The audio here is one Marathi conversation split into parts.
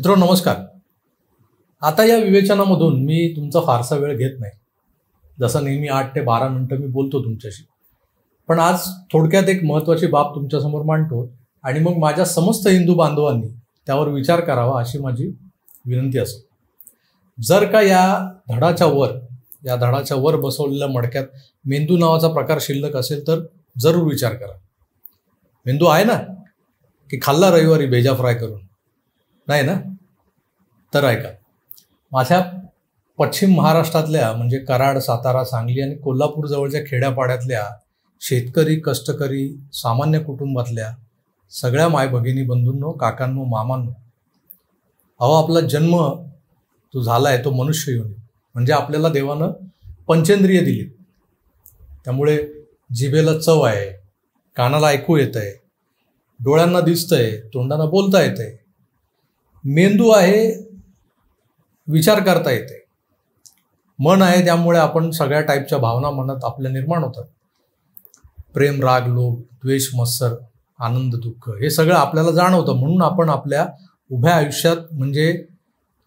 मित्रांनो नमस्कार. आता या विवेचनामधून मी तुमचा फारसा वेळ घेत नाही. जसं नेहमी 8 ते 12 मिनिटं मी बोलतो तुमच्याशी, पण आज थोडक्यात एक महत्त्वाची बाब तुमच्यासमोर मांडतो आणि मग माझ्या समस्त हिंदू बांधवांनी त्यावर विचार करावा अशी माझी विनंती असेल. जर का या धडाच्या वर बसवलेल्या मडक्यात मेंदू नावाचा प्रकार शिल्लक असेल तर जरूर विचार करा. मेंदू आहे ना, की खाल्ला रविवारी भेजा फ्राय करून? नाही ना? तर ऐका, माझ्या पश्चिम महाराष्ट्रातल्या म्हणजे कराड, सातारा, सांगली आणि कोल्हापूर जवळच्या खेड्यापाड्यातल्या शेतकरी, कष्टकरी, सामान्य कुटुंबातल्या सगळ्या मायभगिनी, बंधूंनो, काकांनो, मामांनो, अहो आपला जन्म जो झाला आहे तो मनुष्य योनी, म्हणजे आपल्याला देवानं पंचेंद्रिय दिली. त्यामुळे जिभेला चव आहे, कानाला ऐकू येत आहे, डोळ्यांना दिसतंय, तोंडांना बोलता येतंय, मेंदू आहे, विचार करता येते, मन आहे, त्यामुळे आपण सगळ्या टाईपच्या भावना मनात आपल्या निर्माण होतात. प्रेम, राग, लोभ, द्वेष, मत्सर, आनंद, दुःख हे सगळं आपल्याला जाणवतं. म्हणून आपण आपल्या उभ्या आयुष्यात म्हणजे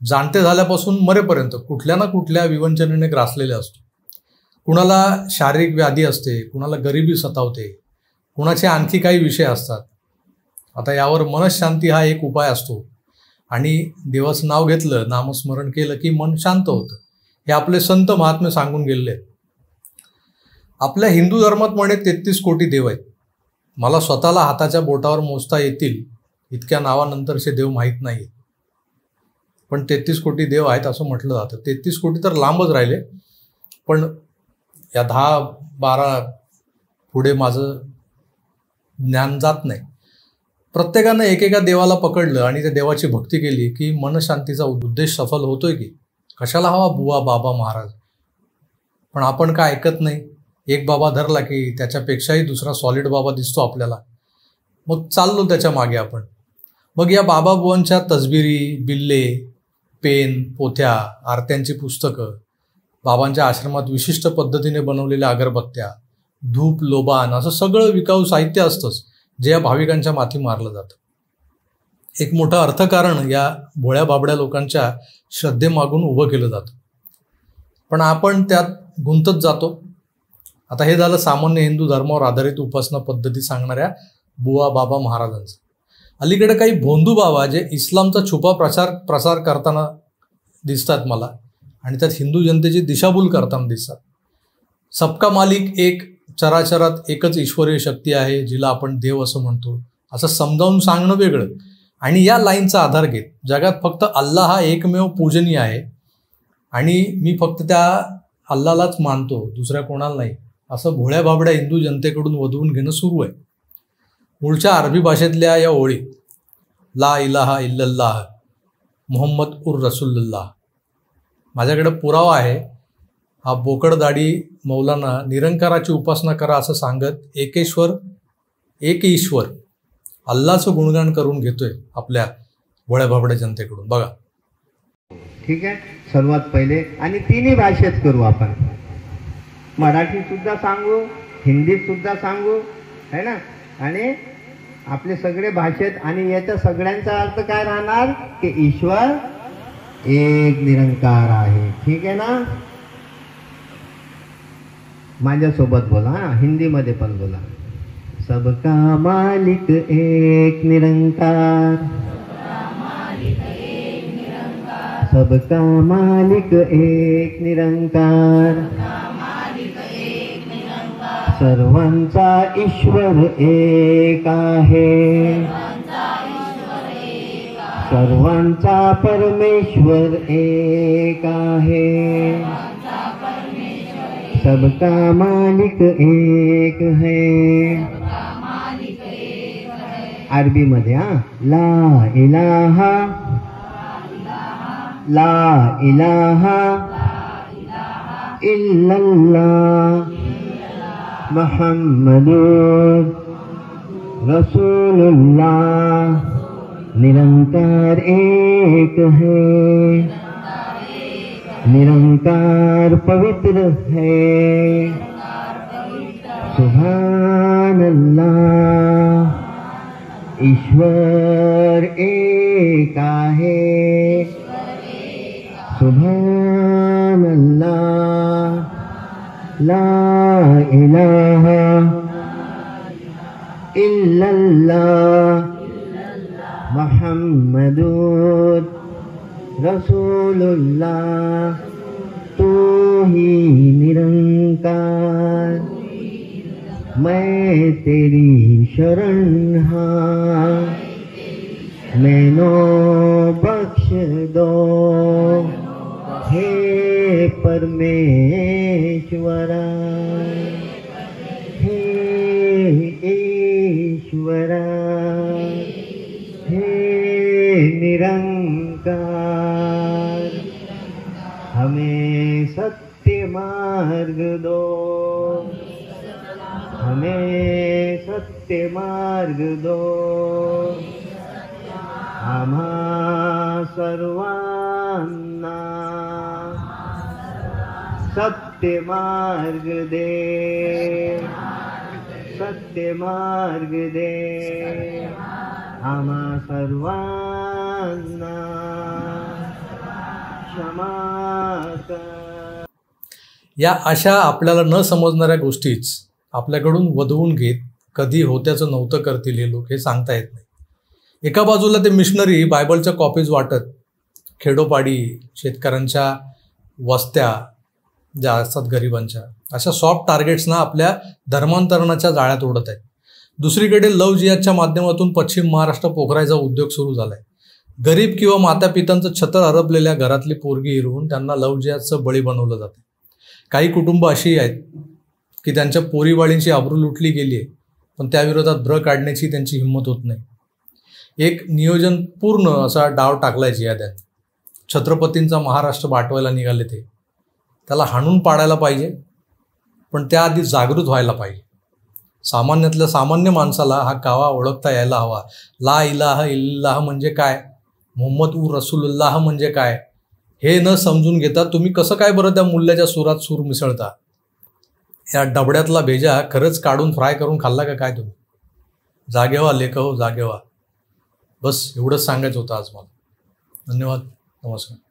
जाणते झाल्यापासून मरेपर्यंत कुठल्या ना कुठल्या विवंचनेने ग्रासलेले असतो. कुणाला शारीरिक व्याधी असते, कुणाला गरिबी सतावते, कुणाचे आणखी काही विषय असतात. आता यावर मनशांती हा एक उपाय असतो आणि देवाचं नाव घेतलं, नामस्मरण केलं की मन शांत होतं. हे आपले संत महात्मे सांगून गेलेले आहेत. आपल्या हिंदू धर्मात म्हणे 33 कोटी देव आहेत. मला स्वतःला हाताच्या बोटावर मोजता येतील इतक्या नावानंतरचे देव माहीत नाही, पण 33 कोटी देव आहेत असं म्हटलं जातं. 33 कोटी तर लांबच राहिले, पण या 10-12 पुढे माझं ज्ञान जात नाही. प्रत्येकानं एकेका देवाला पकडलं आणि त्या देवाची भक्ती केली की मनशांतीचा उद्देश सफल होतोय की. कशाला हवा बुवा, बाबा, महाराज? पण आपण काय ऐकत नाही. एक बाबा धरला की त्याच्यापेक्षाही दुसरा सॉलिड बाबा दिसतो आपल्याला, मग चाललो त्याच्या मागे आपण. मग या बाबा बुवांच्या तसबिरी, बिल्ले, पेन, पोथ्या, आरत्यांची पुस्तकं, बाबांच्या आश्रमात विशिष्ट पद्धतीने बनवलेल्या अगरबत्त्या, धूप, लोबान असं सगळं विकाऊ साहित्य असतंच जे या भाविकांच्या माथी मारलं जातं. एक मोठं अर्थकारण या भोळ्या बाबड्या लोकांच्या श्रद्धेमागून उभं केलं जातं, पण आपण त्यात गुंतत जातो. आता हे झालं सामान्य हिंदू धर्मावर आधारित उपासना पद्धती सांगणाऱ्या बुवा, बाबा, महाराजांचं. अलीकडे काही भोंदू बाबा जे इस्लामचा छुपा प्रसार करताना दिसतात मला, आणि त्यात हिंदू जनतेची दिशाभूल करताना दिसतात. सबका मालिक एक, चराचरात एकच ईश्वरीय शक्ती आहे जिला आपण देव असं म्हणतो, असं समजावून सांगणं वेगळं, आणि या लाईनचा आधार घेत जगात फक्त अल्लाह हा एकमेव पूजनीय आहे आणि मी फक्त त्या अल्लालाच मानतो, दुसऱ्या कोणाला नाही, असं भोळ्या बाबड्या हिंदू जनतेकडून वधवून घेणं सुरू आहे. मूळच्या अरबी भाषेतल्या या ओळी, ला इलाहा इल्लल्लाह मुहम्मद उर रसूलुल्लाह, माझ्याकडे पुरावा आहे. हा बोकड दाढी मौलाना निरंकाराची उपासना करा असं सांगत एक ईश्वर अल्लाचं गुणगान करून घेतोय आपल्या भोळ्या बाबड्या जनतेकडून. बघा, ठीक आहे. सर्वात पहिले आणि तिन्ही भाषेत करू आपण, मराठी सुद्धा सांगू, हिंदीत सुद्धा सांगू, है ना, आणि आपले सगळे भाषेत. आणि याच्या सगळ्यांचा अर्थ काय राहणार की ईश्वर एक निरंकार आहे. ठीक आहे ना? माझ्यासोबत बोला, हिंदीमध्ये पण बोला. सबका मालिक एक निरंकार, सबका मालिक एक निरंकार, सर्वांचा ईश्वर एक आहे, सर्वांचा परमेश्वर एक आहे, सबका मालिक एक है. अरबी मध्ये ला इलाहा, ला इलाहा इल्लल्लाह मुहम्मदुर रसूलुल्लाह. निरंकार एक है, निरंकार पवित्र है. सुभान अल्लाह, ईश्वर एक आहे. ला इलाहा इल्लल्लाह मुहम्मदुर रसूलुल्लाह। तू ही निरंकार, मैं तेरी शरण हाँ, मैनो बख्श दो हे परमेश्वरा, हे ईश्वरा, हे निरंकार, हमें सत्य मार्ग दो, हमें सत्य मार्ग दो, आम्हा सर्वांना सत्य मार्ग दे, सत्य मार्ग दे, आम्हा सर्वांना क्षमा कर। या अशा आपल्याला न समजणाऱ्या गोष्टीच आपल्याकडून वधवून घेत कधी होत्याचं नव्हतं करतील हे लोक, हे सांगता येत नाही. एका बाजूला ते मिशनरी बायबलच्या कॉपीज वाटत खेडोपाडी शेतकऱ्यांच्या वस्त्या ज्या असतात गरिबांच्या, अशा सॉफ्ट टार्गेट्सना आपल्या धर्मांतरणाच्या जाळ्यात ओढत आहेत. दुसरीकडे लव्ह जिहादच्या माध्यमातून पश्चिम महाराष्ट्र पोखरायचा उद्योग सुरू झाला आहे. गरीब किंवा मातापितांचं छतर हरपलेल्या घरातली पोरगी हिरवून त्यांना लव्ह जिहादचं बळी बनवलं जाते. काही कुटुंब अशी आहेत की त्यांच्या पोरीवाळींची आबरू लुटली गेली आहे, पण त्याविरोधात ब्र काढण्याची त्यांची हिंमत होत नाही. एक नियोजनपूर्ण असा डाव टाकलाय जिहाद्याने. छत्रपतींचा महाराष्ट्र बाटवायला निघाले ते. त्याला हाणून पाडायला पाहिजे, पण त्याआधी जागृत व्हायला पाहिजे. सामान्यातल्या सामान्य माणसाला हा कावा ओळखता यायला हवा. ला इलाहा इल्लल्लाह म्हणजे काय, मुहम्मद उर रसूलुल्लाह म्हणजे काय, हे न समजून घेता तुम्ही कसं काय बरं त्या मूल्याच्या सुरात सूर मिसळता. या डबड्यातला भेजा खरंच काढून फ्राय करून खाल्ला का काय तुम्ही? जागे व्हा लेख हो, जागे व्हा. बस एवढंच सांगायचं होतं आज मला. धन्यवाद. नमस्कार.